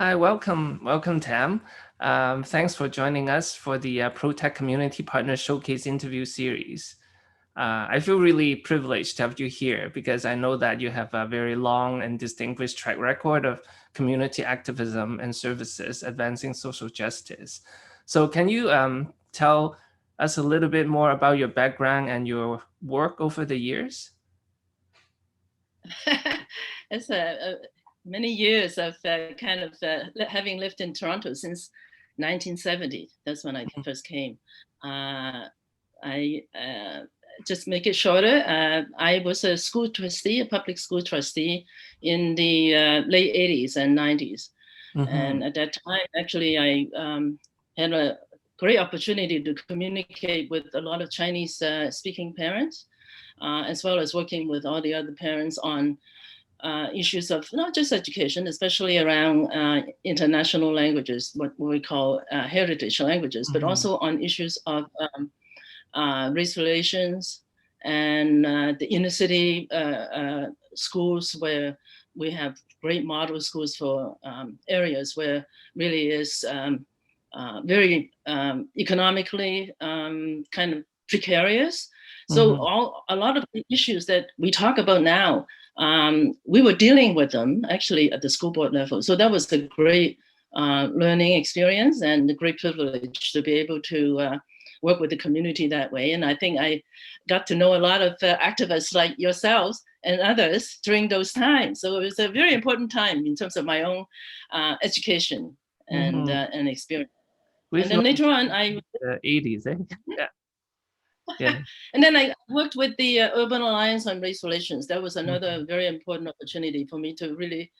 Hi, welcome, Tam. Thanks for joining us for the Protech Community Partner Showcase interview series. I feel really privileged to have you here because I know that you have a very long and distinguished track record of community activism and services advancing social justice. So can you tell us a little bit more about your background and your work over the years? It's many years of having lived in Toronto since 1970. That's when I first came. I just make it shorter. I was a school trustee, a public school trustee in the late 80s and 90s. And at that time, actually, I had a great opportunity to communicate with a lot of Chinese speaking parents, as well as working with all the other parents on issues of not just education, especially around international languages, what we call heritage languages, but also on issues of race relations and the inner city schools where we have great model schools for areas where really is very economically kind of precarious. So a lot of the issues that we talk about now, we were dealing with them actually at the school board level. So that was a great learning experience and a great privilege to be able to work with the community that way. And I think I got to know a lot of activists like yourselves and others during those times. So it was a very important time in terms of my own education and experience. We've and then later on, the 80s, eh? Yeah. And then I worked with the Urban Alliance on Race Relations. That was another very important opportunity for me to really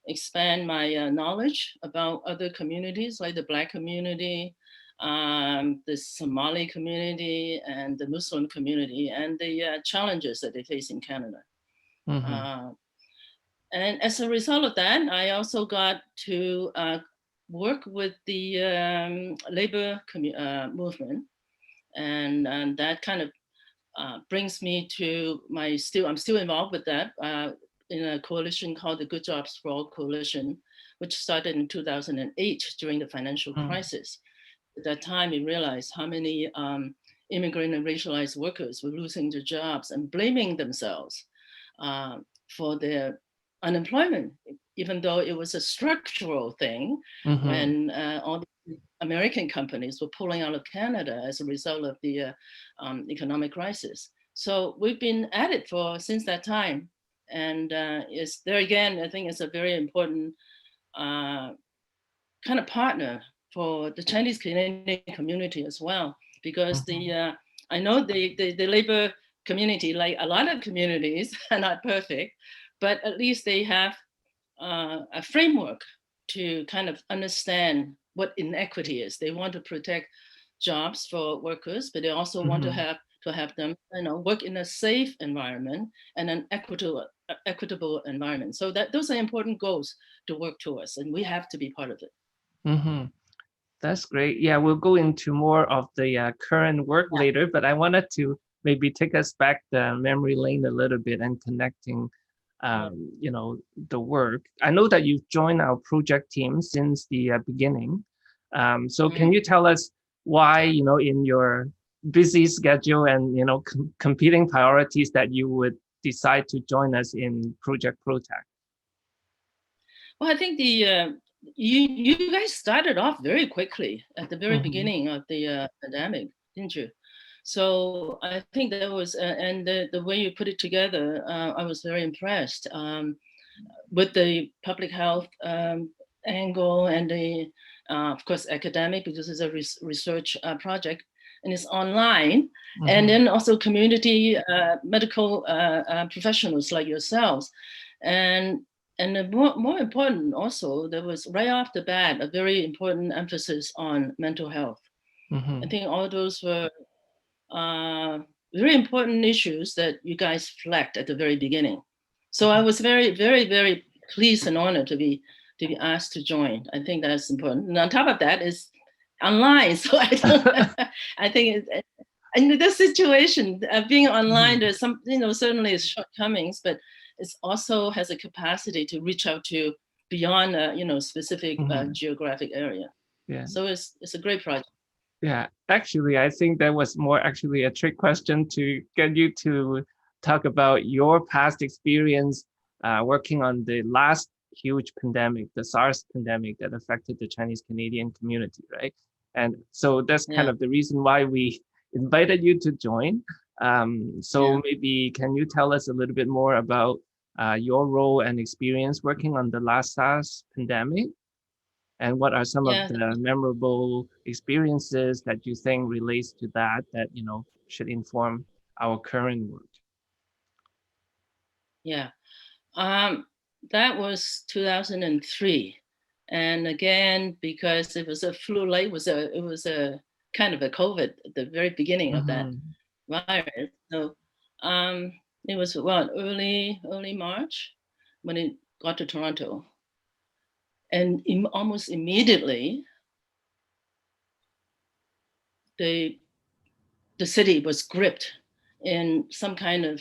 expand my knowledge about other communities, like the Black community, the Somali community, and the Muslim community, and the challenges that they face in Canada. And as a result of that, I also got to work with the labor movement. And that kind of brings me to I'm still involved with that in a coalition called the Good Jobs for All Coalition, which started in 2008 during the financial crisis. At that time, we realized how many immigrant and racialized workers were losing their jobs and blaming themselves for their unemployment, even though it was a structural thing when all the American companies were pulling out of Canada as a result of the economic crisis. So we've been at it since that time. And it's there again, I think it's a very important kind of partner for the Chinese Canadian community as well, because I know the labor community, like a lot of communities, are not perfect, but at least they have a framework to kind of understand what inequity is. They want to protect jobs for workers, but they also want to have them, work in a safe environment and an equitable environment. So those are important goals to work towards, and we have to be part of it. That's great. Yeah, we'll go into more of the current work later, but I wanted to maybe take us back the memory lane a little bit and connecting the work. I know that you've joined our project team since the beginning. So can you tell us why, in your busy schedule and, competing priorities that you would decide to join us in Project Protech? Well, I think you guys started off very quickly at the very beginning of the pandemic, didn't you? So I think that was, and the way you put it together, I was very impressed with the public health angle and the, of course, academic, because it's a research project and it's online. And then also community medical professionals like yourselves. And the more important also, there was right off the bat, a very important emphasis on mental health. I think all those were very important issues that you guys flagged at the very beginning. So I was very, very, very pleased and honored to be asked to join. I think that's important. And on top of that, is online. So I think in this situation, being online, there's some, certainly shortcomings, but it also has a capacity to reach out to beyond specific geographic area. Yeah. So it's a great project. Yeah, actually, I think that was more actually a trick question to get you to talk about your past experience working on the last huge pandemic, the SARS pandemic that affected the Chinese Canadian community, right? And so that's kind of the reason why we invited you to join. So maybe can you tell us a little bit more about your role and experience working on the last SARS pandemic? And what are some of the memorable experiences that you think relates to that should inform our current work? Yeah, that was 2003, and again because it was a flu-like, it was a kind of a COVID at the very beginning of that virus. So it was early March when it got to Toronto, and almost immediately the city was gripped in some kind of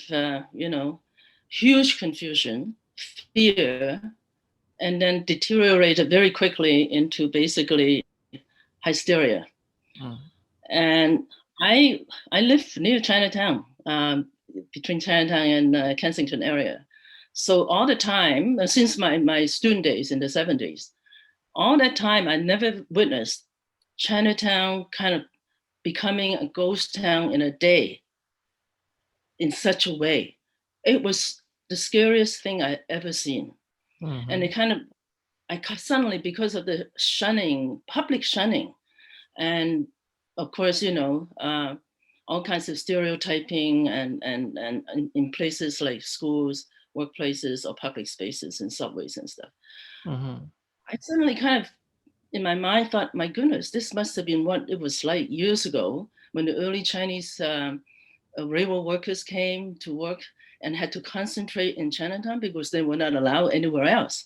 huge confusion, fear, and then deteriorated very quickly into basically hysteria. And I live near Chinatown, between Chinatown and Kensington area. So all the time, since my student days in the 70s, all that time I never witnessed Chinatown kind of becoming a ghost town in a day in such a way. It was the scariest thing I ever seen. And it I suddenly, because of the shunning, public shunning, and of course, all kinds of stereotyping and in places like schools, workplaces, or public spaces and subways and stuff. I suddenly kind of, in my mind, thought, my goodness, this must have been what it was like years ago when the early Chinese railroad workers came to work and had to concentrate in Chinatown because they were not allowed anywhere else.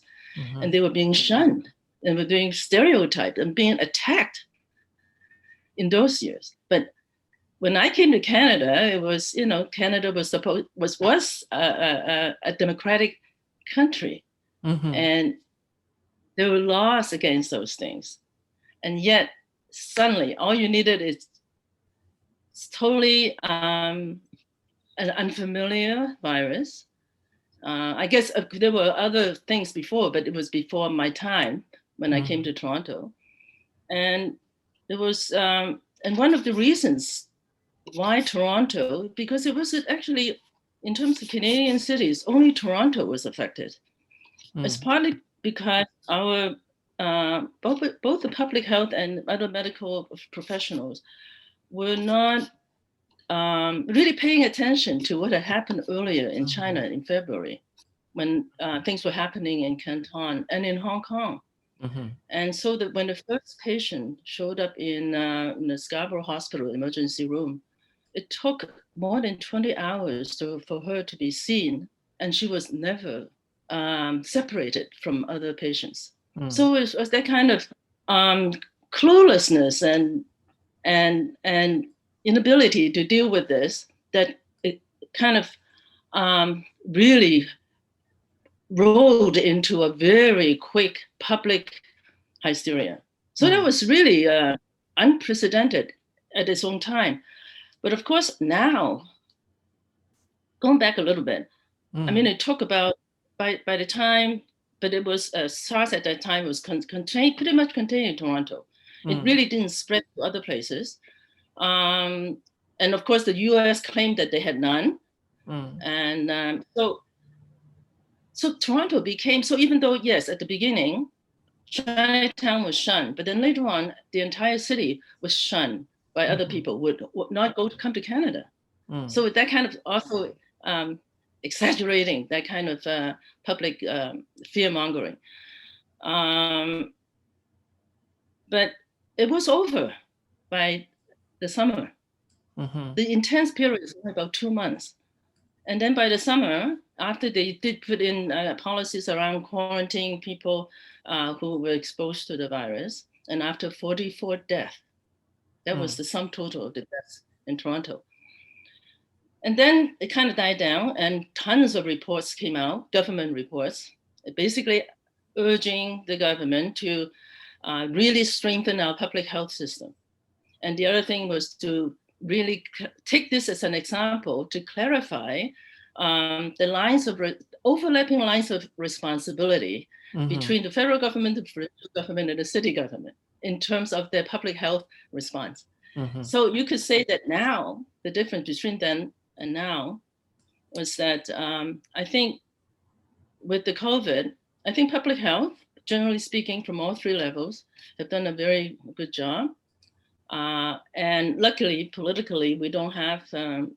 And they were being shunned and were being stereotyped and being attacked in those years. But when I came to Canada, it was, Canada was a democratic country. And there were laws against those things. And yet suddenly all you needed is totally an unfamiliar virus. I guess there were other things before, but it was before my time when I came to Toronto. And there was, and one of the reasons why Toronto, because it was actually, in terms of Canadian cities, only Toronto was affected. It's partly because our, both the public health and other medical professionals were not really paying attention to what had happened earlier in China in February, when things were happening in Canton and in Hong Kong. And so that when the first patient showed up in the Scarborough Hospital emergency room, it took more than 20 hours for her to be seen, and she was never separated from other patients. So it was that kind of cluelessness and inability to deal with this that it kind of really rolled into a very quick public hysteria. So that was really unprecedented at its own time. But of course, now, going back a little bit, I mean, it took about, by the time, but it was, SARS at that time was pretty much contained in Toronto. It really didn't spread to other places. And of course, the US claimed that they had none. And so Toronto became, so even though, yes, at the beginning, Chinatown was shunned, but then later on, the entire city was shunned by other people, would not come to Canada. So that kind of also exaggerating that kind of public fear mongering. But it was over by the summer. The intense period was only about 2 months. And then by the summer, after they did put in policies around quarantining people who were exposed to the virus, and after 44 deaths, that was the sum total of the deaths in Toronto. And then it kind of died down, and tons of reports came out, government reports. Basically, urging the government to really strengthen our public health system. And the other thing was to really take this as an example to clarify the lines of overlapping lines of responsibility between the federal government, the provincial government, and the city government in terms of their public health response. So you could say that now, the difference between then and now was that I think with the COVID, I think public health, generally speaking, from all three levels, have done a very good job. And luckily, politically, we don't have,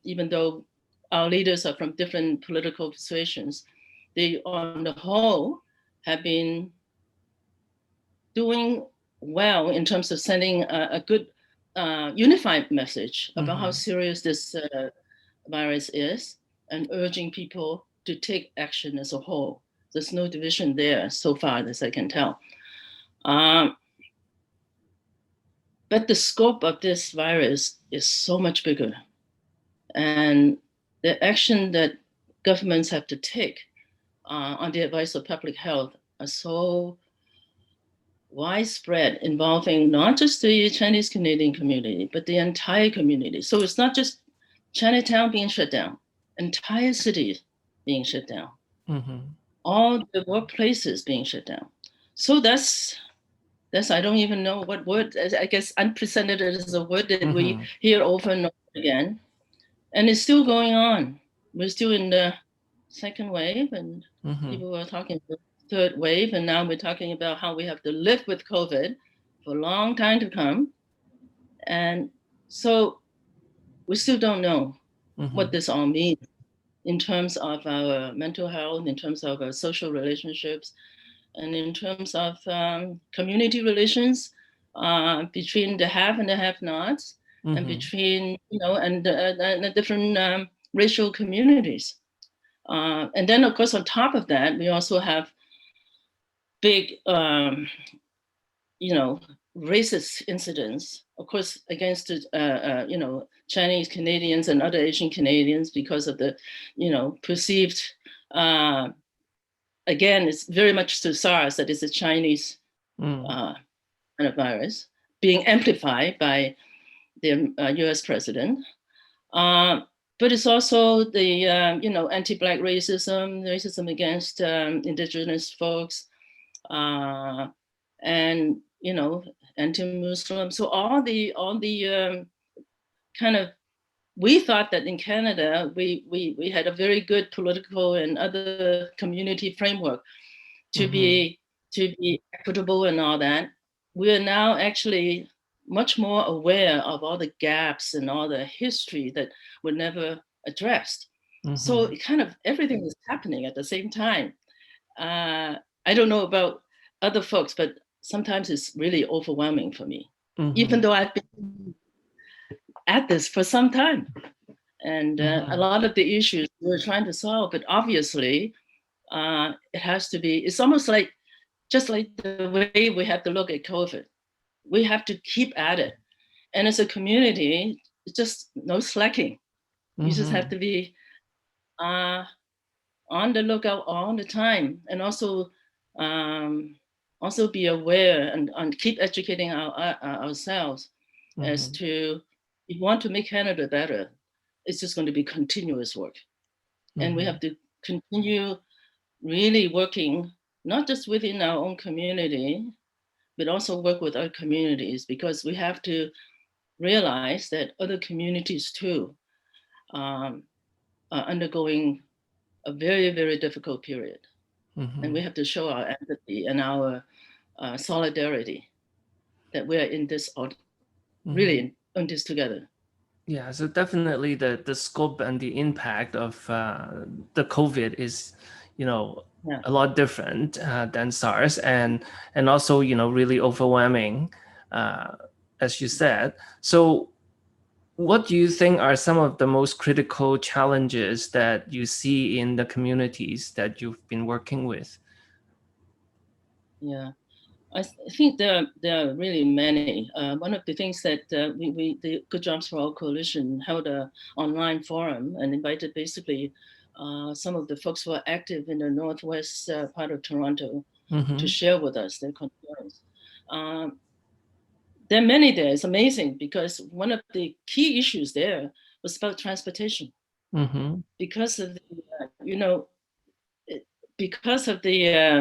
even though our leaders are from different political persuasions, they, on the whole, have been doing well in terms of sending a good unified message about how serious this virus is and urging people to take action as a whole. There's no division there so far, as I can tell. But the scope of this virus is so much bigger. And the action that governments have to take on the advice of public health are so widespread, involving not just the Chinese Canadian community, but the entire community. So it's not just Chinatown being shut down, entire cities being shut down, all the workplaces being shut down. So that's I don't even know what word, I guess unprecedented is a word that we hear over and over again. And it's still going on. We're still in the second wave, and people were talking about the third wave, and now we're talking about how we have to live with COVID for a long time to come. And so we still don't know what this all means in terms of our mental health, in terms of our social relationships, and in terms of community relations between the have and the have-nots, and between, and the different racial communities. And then, of course, on top of that, we also have big, racist incidents, of course, against, Chinese Canadians and other Asian Canadians because of the, perceived, again, it's very much to SARS that it's a Chinese kind of virus being amplified by the US president. But it's also the, anti-Black racism against Indigenous folks, and, anti-Muslim. So all the kind of, we thought that in Canada, we had a very good political and other community framework to be equitable and all that. We are now actually much more aware of all the gaps and all the history that were never addressed. So it kind of, everything is happening at the same time. I don't know about other folks, but sometimes it's really overwhelming for me, even though I've been at this for some time. And a lot of the issues we're trying to solve, but obviously it has to be, it's almost like, just like the way we have to look at COVID. We have to keep at it. And as a community, it's just no slacking. You just have to be on the lookout all the time, and also be aware and keep educating ourselves as to, if we want to make Canada better, it's just going to be continuous work. And we have to continue really working, not just within our own community, but also work with other communities, because we have to realize that other communities too are undergoing a very, very difficult period. And we have to show our empathy and our solidarity that we are in this, really in this together. Yeah, so definitely the scope and the impact of the COVID is, a lot different than SARS, and also, really overwhelming, as you said. So what do you think are some of the most critical challenges that you see in the communities that you've been working with? Yeah, I think there are really many. One of the things that the Good Jobs for All Coalition held an online forum and invited basically some of the folks who are active in the northwest part of Toronto to Mm-hmm. share with us their concerns. There are many there. It's amazing because one of the key issues there was about transportation Mm-hmm. because of the, because of the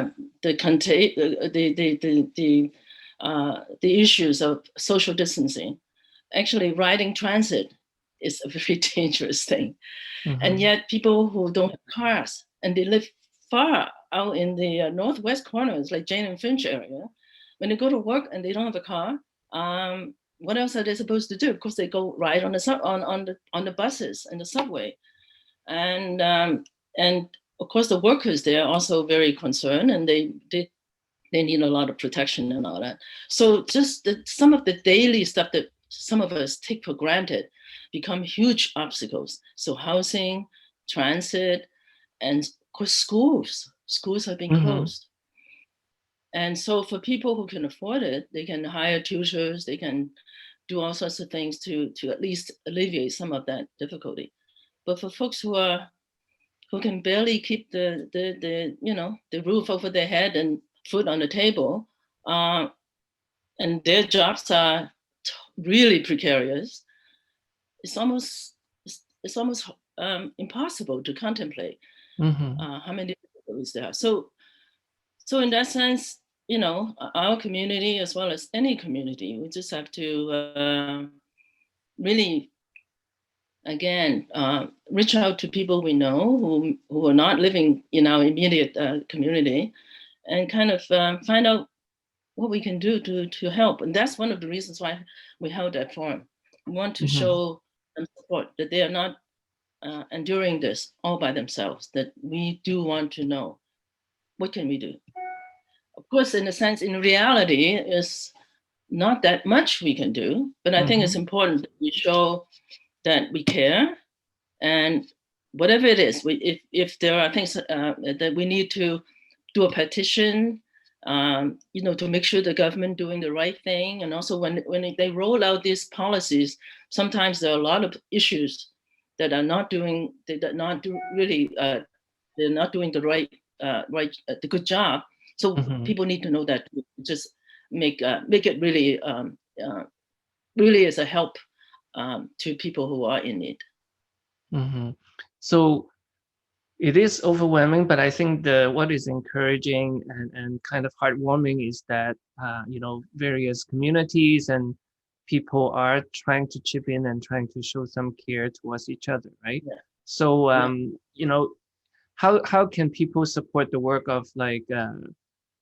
issues of social distancing. Actually, riding transit is a very dangerous thing, and Mm-hmm. yet people who don't have cars and they live far out in the northwest corners, like Jane and Finch area, when they go to work and they don't have a car, what else are they supposed to do? Of course, they go ride on the buses and the subway, and of course the workers there are also very concerned, and they need a lot of protection and all that. So just some of the daily stuff that some of us take for granted become huge obstacles. So housing, transit, and of course schools. Schools have been Mm-hmm. closed. And so for people who can afford it, they can hire tutors, they can do all sorts of things to at least alleviate some of that difficulty. But for folks who can barely keep the roof over their head and food on the table, and their jobs are really precarious, it's almost impossible to contemplate Mm-hmm. how many difficulties there are. So in that sense, our community as well as any community, we just have to really, again, reach out to people we know who are not living in our immediate community, and kind of find out what we can do to help. And that's one of the reasons why we held that forum. We want to Mm-hmm. show them support, that they are not enduring this all by themselves, that we do want to know what can we do. Of course, in a sense, in reality, is not that much we can do, but I think it's Mm-hmm. important that we show that we care, and whatever it is, if there are things that we need to do a petition, to make sure the government doing the right thing, and also when they roll out these policies, sometimes there are a lot of issues that are not doing, they're not do really, they're not doing the good job. So Mm-hmm. people need to know that, just make it really, really as a help to people who are in need. Mm-hmm. So it is overwhelming, but I think what is encouraging and kind of heartwarming is that various communities and people are trying to chip in and trying to show some care towards each other, right? Yeah, So yeah. how can people support the work of like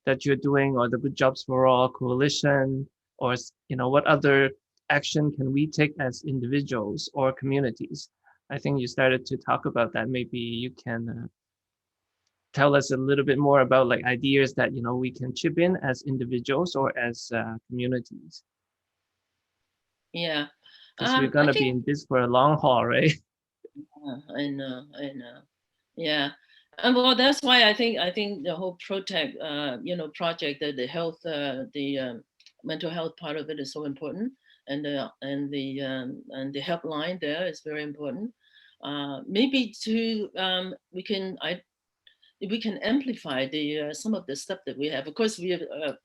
that you're doing, or the Good Jobs for All coalition, or what other action can we take as individuals or communities? I think you started to talk about that. Maybe you can tell us a little bit more about like ideas that we can chip in as individuals or as communities, Yeah. because we're I gonna be think, in this for a long haul, right? I know. Yeah. And well, that's why I think the whole Protech, project, that the mental health part of it is so important, and the helpline there is very important. Maybe we can amplify the some of the stuff that we have. Of course, we are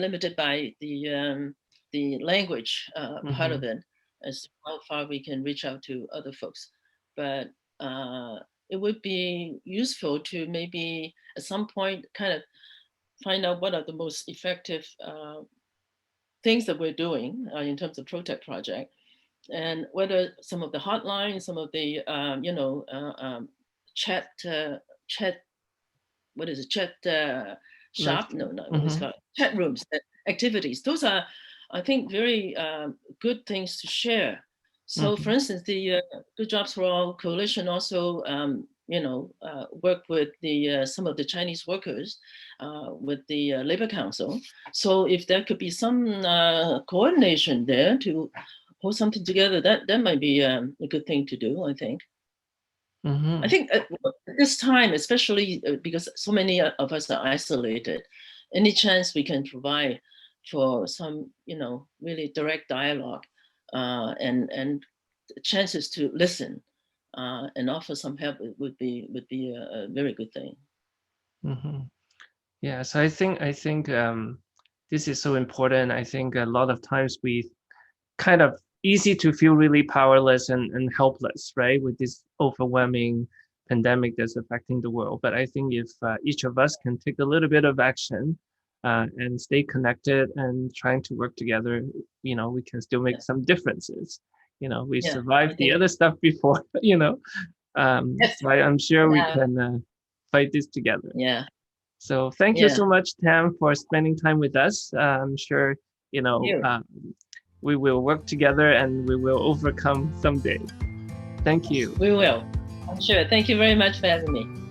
limited by the language part Mm-hmm. of it, as to how far we can reach out to other folks. But uh, it would be useful to maybe at some point kind of find out what are the most effective things that we're doing in terms of Protect Project, and whether some of the hotlines, some of the chat chat what is it, chat Life shop? No, stream. no, what is it Mm-hmm. called? Chat rooms, activities. Those are, I think, very good things to share. So, for Mm-hmm. instance, the Good Jobs for All coalition also, work with the some of the Chinese workers with the Labor Council. So, if there could be some coordination there to hold something together, that might be a good thing to do, I think. I Mm-hmm. think at this time, especially because so many of us are isolated, any chance we can provide for some, really direct dialogue, and chances to listen and offer some help would be a very good thing. Mm-hmm. Yeah, so I think this is so important. I think a lot of times we kind of easy to feel really powerless and helpless, right, with this overwhelming pandemic that's affecting the world. But I think if each of us can take a little bit of action and stay connected and trying to work together, we can still make Yeah, some differences. We yeah, I survived the think other stuff before, yes, so I'm sure we yeah, can fight this together. yeah, So thank you yeah. so much, Tam, for spending time with us. I'm sure, you know, You, um, we will work together and we will overcome someday. Thank you. we will. I'm sure. Thank you very much for having me.